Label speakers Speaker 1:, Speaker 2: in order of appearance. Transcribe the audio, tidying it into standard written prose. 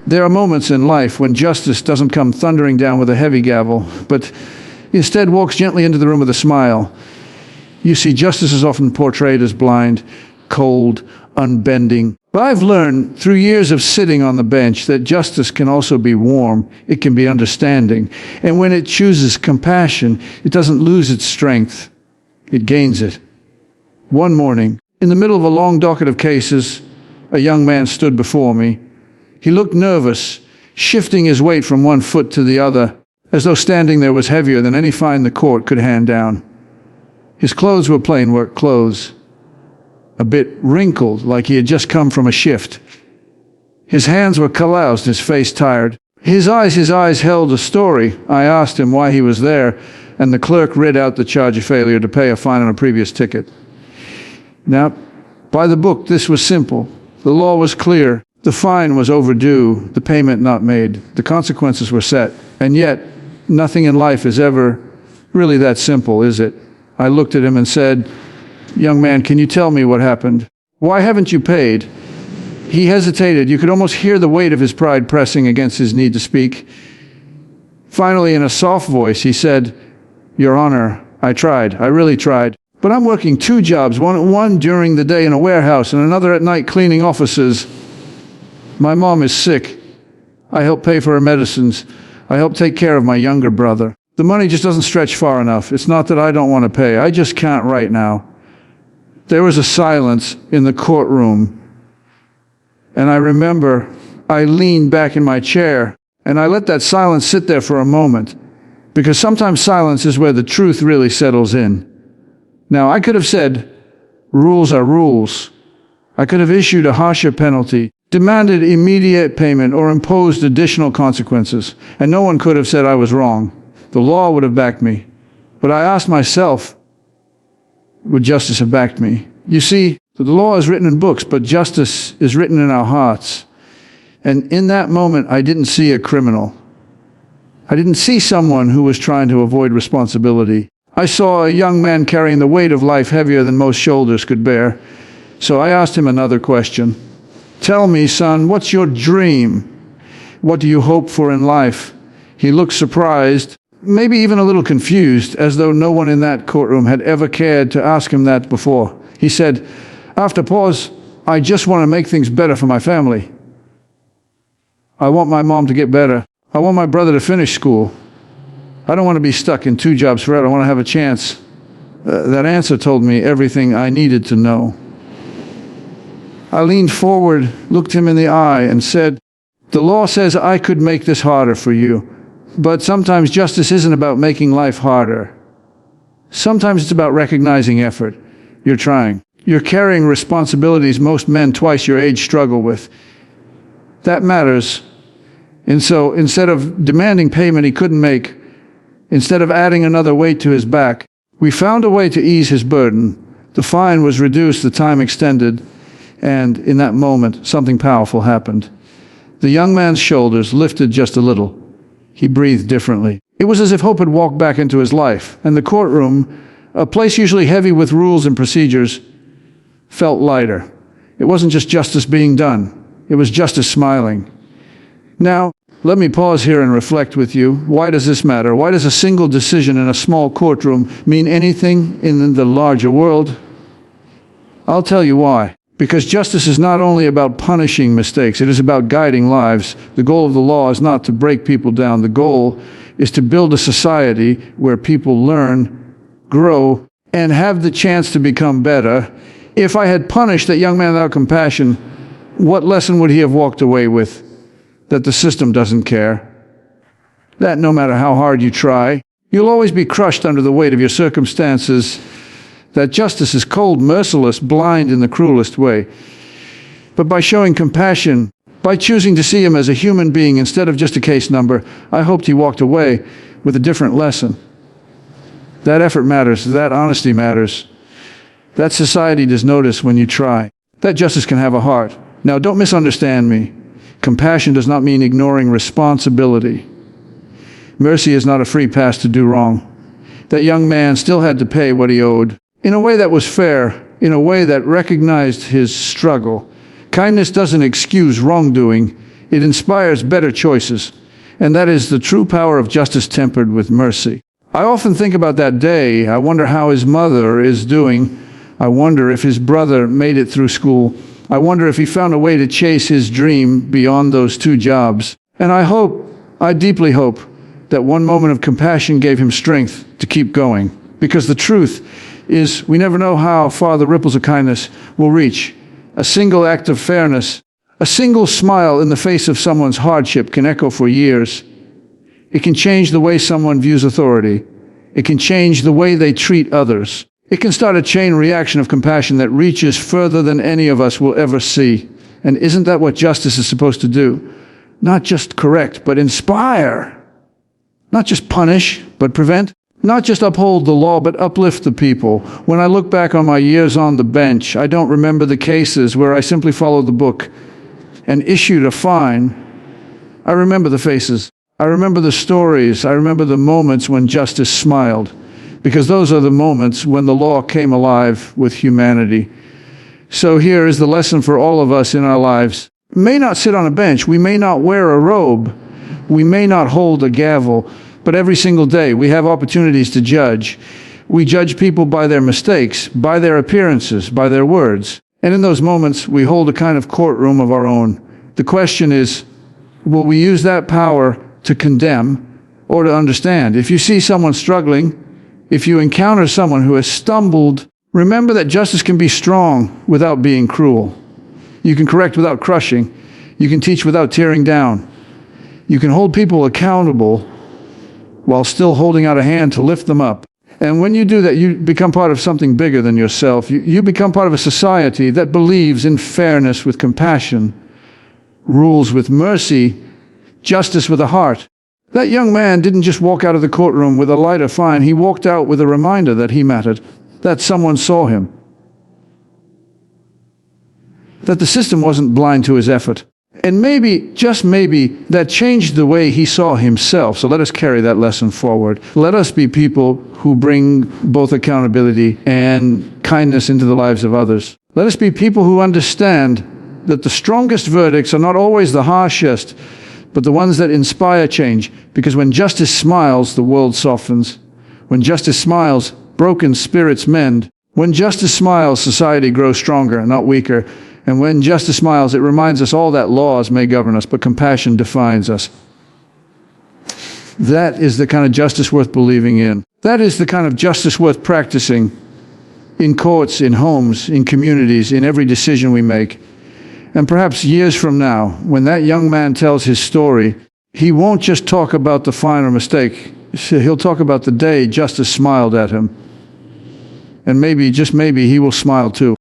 Speaker 1: There are moments in life when justice doesn't come thundering down with a heavy gavel, but instead walks gently into the room with a smile. You see, justice is often portrayed as blind, cold, unbending. But I've learned through years of sitting on the bench that justice can also be warm, it can be understanding. And when it chooses compassion, it doesn't lose its strength, it gains it. One morning, in the middle of a long docket of cases, a young man stood before me. He looked nervous, shifting his weight from one foot to the other, as though standing there was heavier than any fine the court could hand down. His clothes were plain work clothes, a bit wrinkled like he had just come from a shift. His hands were calloused, his face tired. His eyes held a story. I asked him why he was there, and the clerk read out the charge of failure to pay a fine on a previous ticket. Now, by the book, this was simple. The law was clear. The fine was overdue, the payment not made. The consequences were set. And yet, nothing in life is ever really that simple, is it? I looked at him and said, "Young man, can you tell me what happened? Why haven't you paid?" He hesitated. You could almost hear the weight of his pride pressing against his need to speak. Finally, in a soft voice, he said, "Your Honor, I tried. I really tried. But I'm working two jobs, one during the day in a warehouse and another at night cleaning offices. My mom is sick. I help pay for her medicines. I help take care of my younger brother. The money just doesn't stretch far enough. It's not that I don't want to pay. I just can't right now." There was a silence in the courtroom. And I remember I leaned back in my chair and I let that silence sit there for a moment, because sometimes silence is where the truth really settles in. Now, I could have said, rules are rules. I could have issued a harsher penalty, demanded immediate payment, or imposed additional consequences, and no one could have said I was wrong. The law would have backed me. But I asked myself, would justice have backed me? You see, the law is written in books, but justice is written in our hearts. And in that moment, I didn't see a criminal. I didn't see someone who was trying to avoid responsibility. I saw a young man carrying the weight of life heavier than most shoulders could bear. So I asked him another question. "Tell me, son, what's your dream? What do you hope for in life?" He looked surprised, maybe even a little confused, as though no one in that courtroom had ever cared to ask him that before. He said, after pause, "I just want to make things better for my family. I want my mom to get better. I want my brother to finish school. I don't want to be stuck in two jobs forever. I want to have a chance." That answer told me everything I needed to know. I leaned forward, looked him in the eye, and said, "The law says I could make this harder for you, but sometimes justice isn't about making life harder. Sometimes it's about recognizing effort. You're trying. You're carrying responsibilities most men twice your age struggle with. That matters." And so, instead of demanding payment he couldn't make, instead of adding another weight to his back, we found a way to ease his burden. The fine was reduced, the time extended, and in that moment, something powerful happened. The young man's shoulders lifted just a little. He breathed differently. It was as if hope had walked back into his life, and the courtroom, a place usually heavy with rules and procedures, felt lighter. It wasn't just justice being done. It was justice smiling. Now, let me pause here and reflect with you. Why does this matter? Why does a single decision in a small courtroom mean anything in the larger world? I'll tell you why. Because justice is not only about punishing mistakes, it is about guiding lives. The goal of the law is not to break people down. The goal is to build a society where people learn, grow, and have the chance to become better. If I had punished that young man without compassion, what lesson would he have walked away with? That the system doesn't care. That no matter how hard you try, you'll always be crushed under the weight of your circumstances. That justice is cold, merciless, blind in the cruelest way. But by showing compassion, by choosing to see him as a human being instead of just a case number, I hoped he walked away with a different lesson. That effort matters. That honesty matters. That society does notice when you try. That justice can have a heart. Now, don't misunderstand me. Compassion does not mean ignoring responsibility. Mercy is not a free pass to do wrong. That young man still had to pay what he owed, in a way that was fair, in a way that recognized his struggle. Kindness doesn't excuse wrongdoing, It inspires better choices. And that is the true power of justice tempered with mercy. I often think about that day. I wonder how his mother is doing. I wonder if his brother made it through school. I wonder if he found a way to chase his dream beyond those 2 jobs. And I deeply hope, that one moment of compassion gave him strength to keep going. Because the truth is, we never know how far the ripples of kindness will reach. A single act of fairness, a single smile in the face of someone's hardship can echo for years. It can change the way someone views authority. It can change the way they treat others. It can start a chain reaction of compassion that reaches further than any of us will ever see. And isn't that what justice is supposed to do? Not just correct, but inspire. Not just punish, but prevent. Not just uphold the law, but uplift the people. When I look back on my years on the bench, I don't remember the cases where I simply followed the book and issued a fine. I remember the faces. I remember the stories. I remember the moments when justice smiled, because those are the moments when the law came alive with humanity. So here is the lesson for all of us in our lives. We may not sit on a bench. We may not wear a robe. We may not hold a gavel, but every single day we have opportunities to judge. We judge people by their mistakes, by their appearances, by their words. And in those moments, we hold a kind of courtroom of our own. The question is, will we use that power to condemn or to understand? If you see someone struggling, if you encounter someone who has stumbled, remember that justice can be strong without being cruel. You can correct without crushing. You can teach without tearing down. You can hold people accountable while still holding out a hand to lift them up. And when you do that, you become part of something bigger than yourself. You become part of a society that believes in fairness with compassion, rules with mercy, justice with a heart. That young man didn't just walk out of the courtroom with a lighter fine. He walked out with a reminder that he mattered, that someone saw him, that the system wasn't blind to his effort. And maybe, just maybe, that changed the way he saw himself. So let us carry that lesson forward. Let us be people who bring both accountability and kindness into the lives of others. Let us be people who understand that the strongest verdicts are not always the harshest, but the ones that inspire change. Because when justice smiles, the world softens. When justice smiles, broken spirits mend. When justice smiles, society grows stronger, not weaker. And when justice smiles, it reminds us all that laws may govern us, but compassion defines us. That is the kind of justice worth believing in. That is the kind of justice worth practicing in courts, in homes, in communities, in every decision we make. And perhaps years from now, when that young man tells his story, he won't just talk about the fine or mistake. He'll talk about the day justice smiled at him. And maybe, just maybe, he will smile too.